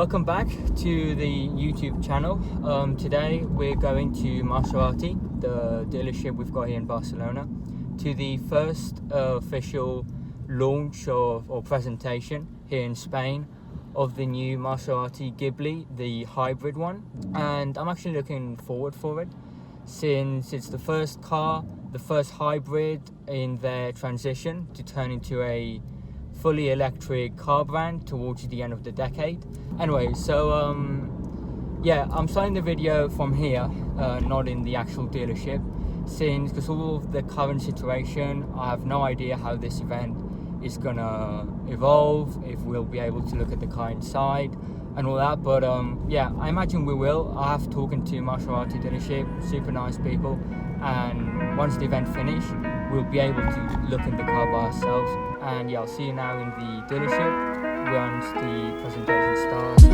Welcome back to the YouTube channel. Today we're going to Maserati, the dealership we've got here in Barcelona, to the first official launch or presentation here in Spain of the new Maserati Ghibli, the hybrid one. And I'm actually looking forward for it, since it's the first car, the first hybrid in their transition to turn into a fully electric car brand towards the end of the decade. Anyway, so yeah, I'm starting the video from here, not in the actual dealership, since because of the current situation, I have no idea how this event is gonna evolve, if we'll be able to look at the car inside and all that. But yeah, I imagine we will. I have talking to Maserati dealership, super nice people, and once the event finishes, we'll be able to look in the car by ourselves. And yeah, I'll see you now in the dealership once the presentation starts.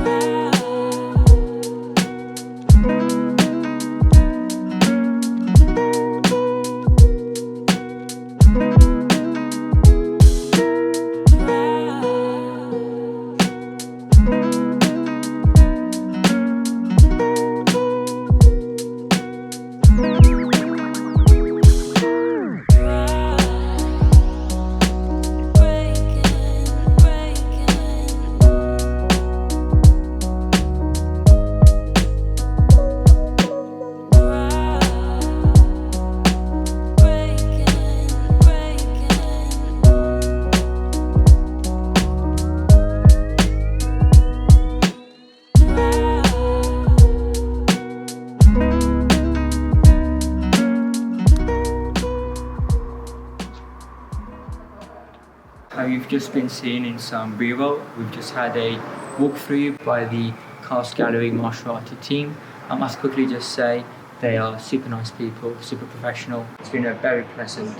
How you've just been seeing in some b-roll, we've just had a walkthrough by the Cars Gallery Maserati team. I must quickly just say they are super nice people, super professional. It's been a very pleasant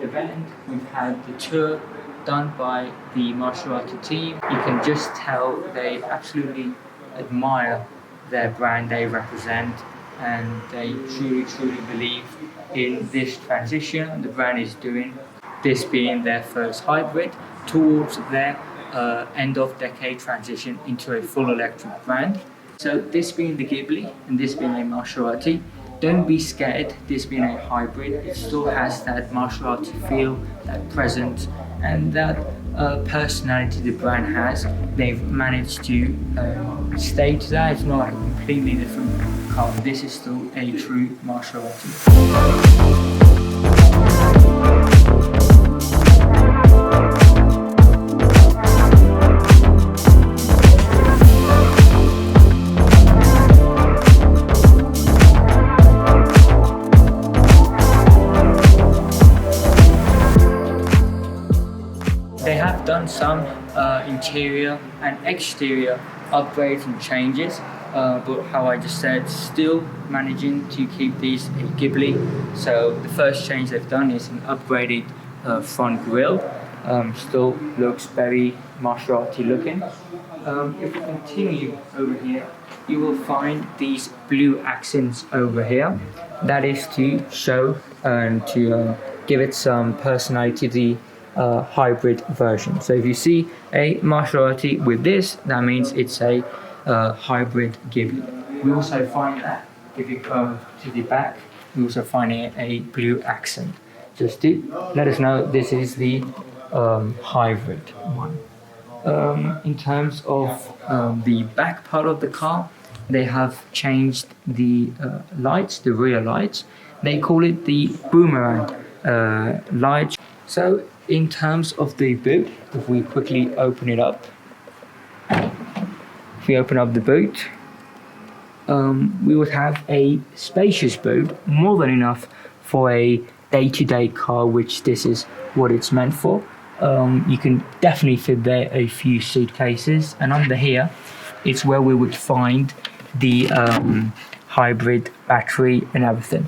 event. We've had the tour done by the Maserati team. You can just tell they absolutely admire their brand they represent, and they truly believe in this transition the brand is doing, this being their first hybrid towards their end of decade transition into a full electric brand. So this being the Ghibli and this being a Maserati, don't be scared. This being a hybrid, it still has that Maserati feel, that presence, and that personality the brand has. They've managed to stage that. It's not like a completely different car. This is still a true Maserati. They have done some interior and exterior upgrades and changes, but how I just said, still managing to keep these a Ghibli. So the first change they've done is an upgraded front grille. Still looks very Maserati looking. If we continue over here, you will find these blue accents over here. That is to show and to give it some personality to the hybrid version. So if you see a Maserati with this, that means it's a hybrid Ghibli. We also find that if you go to the back, we also find a blue accent, just to let us know this is the hybrid one. In terms of the back part of the car, they have changed the lights, the rear lights. They call it the boomerang light. So in terms of the boot, if we quickly open it up, if we open up the boot, we would have a spacious boot, more than enough for a day-to-day car, which this is what it's meant for. You can definitely fit there a few suitcases, and under here, it's where we would find the hybrid battery and everything.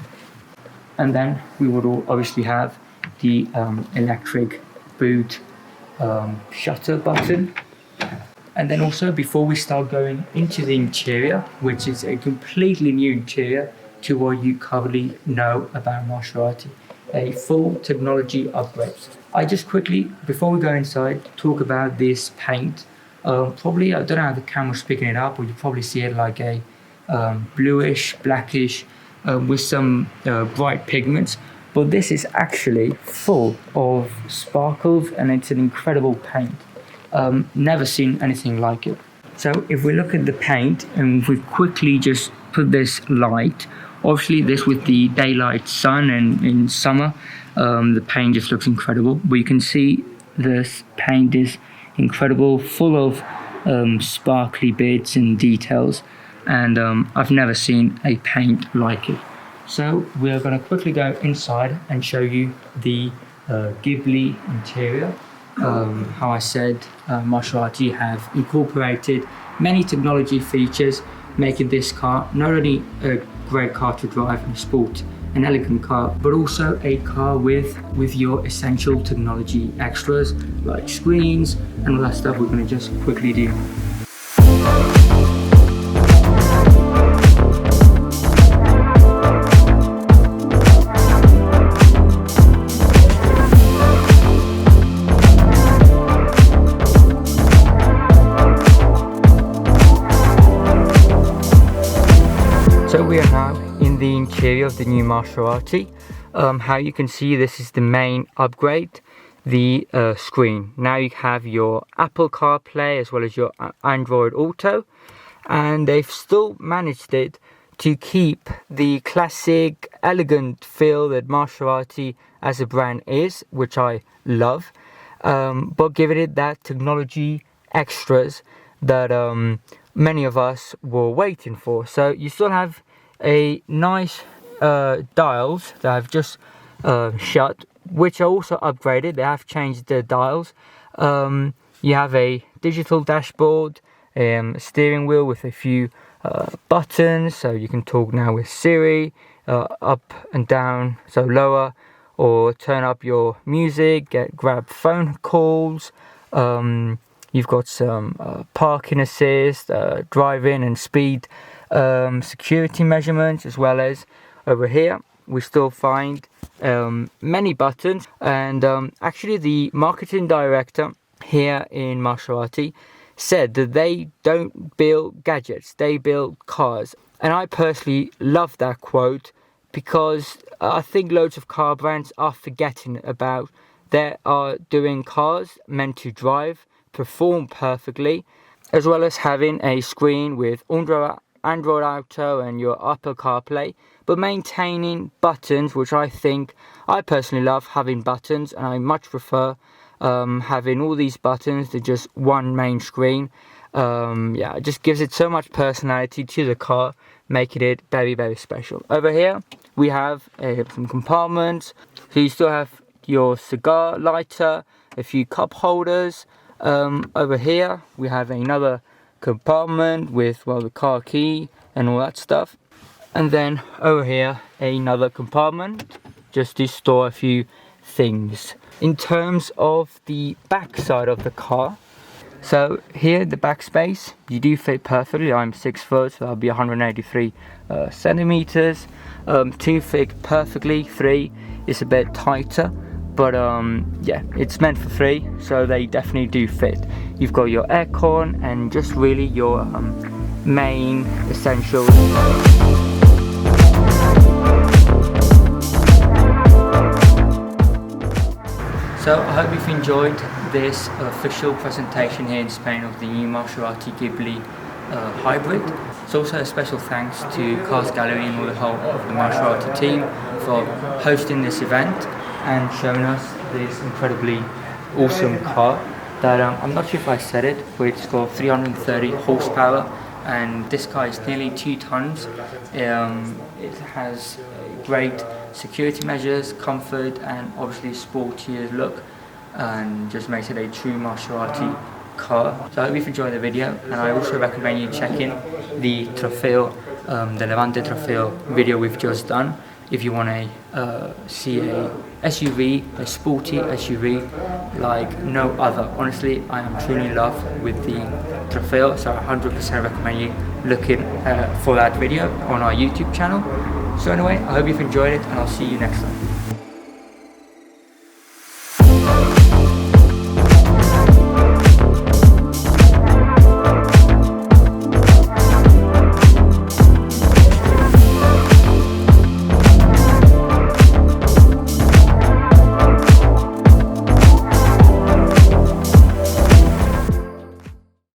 And then we would obviously have the electric boot shutter button. And then also, before we start going into the interior, which is a completely new interior to what you currently know about Maserati, a full technology upgrade. I just quickly, before we go inside, talk about this paint Probably, I don't know how the camera's picking it up, but you probably see it like a bluish, blackish, with some bright pigments. But this is actually full of sparkles, and it's an incredible paint. Never seen anything like it. So if we look at the paint and if we quickly just put this light, obviously this with the daylight sun and in summer, the paint just looks incredible. But you can see this paint is incredible, full of sparkly bits and details, and I've never seen a paint like it. So we're going to quickly go inside and show you the Ghibli interior. How I said, Maserati have incorporated many technology features, making this car not only a great car to drive and sport, an elegant car, but also a car with your essential technology extras like screens and all that stuff we're going to just quickly do. So we are now in the interior of the new Maserati. How you can see, this is the main upgrade, the screen. Now you have your Apple CarPlay as well as your Android Auto, and they've still managed it to keep the classic elegant feel that Maserati as a brand is, which I love, but giving it that technology extras that many of us were waiting for. So you still have a nice dials that I've just shut, which are also upgraded. They have changed the dials. You have a digital dashboard, a steering wheel with a few buttons, so you can talk now with Siri, up and down, so lower, or turn up your music, grab phone calls. You've got some parking assist, driving and speed security measurements, as well as over here we still find many buttons. And actually the marketing director here in Maserati said that they don't build gadgets, they build cars. And I personally love that quote, because I think loads of car brands are forgetting about they are doing cars meant to drive, perform perfectly, as well as having a screen with Android Auto and your Apple CarPlay, but maintaining buttons, which I personally love having buttons, and I much prefer having all these buttons to just one main screen. Yeah, it just gives it so much personality to the car, making it very, very special. Over here we have some compartments, so you still have your cigar lighter, a few cup holders. Over here we have another compartment with, well, the car key and all that stuff, and then over here another compartment just to store a few things. In terms of the back side of the car, so here the back space, you do fit perfectly. I'm 6 foot, so that'll be 183 centimeters. 2 fit perfectly, 3 is a bit tighter, but yeah, it's meant for 3, so they definitely do fit. You've got your aircon and just really your main essentials. So I hope you've enjoyed this official presentation here in Spain of the new Maserati Ghibli Hybrid. It's also a special thanks to Cars Gallery and all the whole of the Maserati team for hosting this event and showing us this incredibly awesome car that I'm not sure if I said it, but it's got 330 horsepower, and this car is nearly 2 tons. It has great security measures, comfort, and obviously sportier look, and just makes it a true Maserati car. So I hope you've enjoyed the video, and I also recommend you checking the Trofeo, the Levante Trofeo video we've just done, if you want to see a SUV, a sporty SUV like no other. Honestly, I am truly in love with the Trofeo, so I 100% recommend you looking for that video on our YouTube channel. So anyway, I hope you've enjoyed it, and I'll see you next time.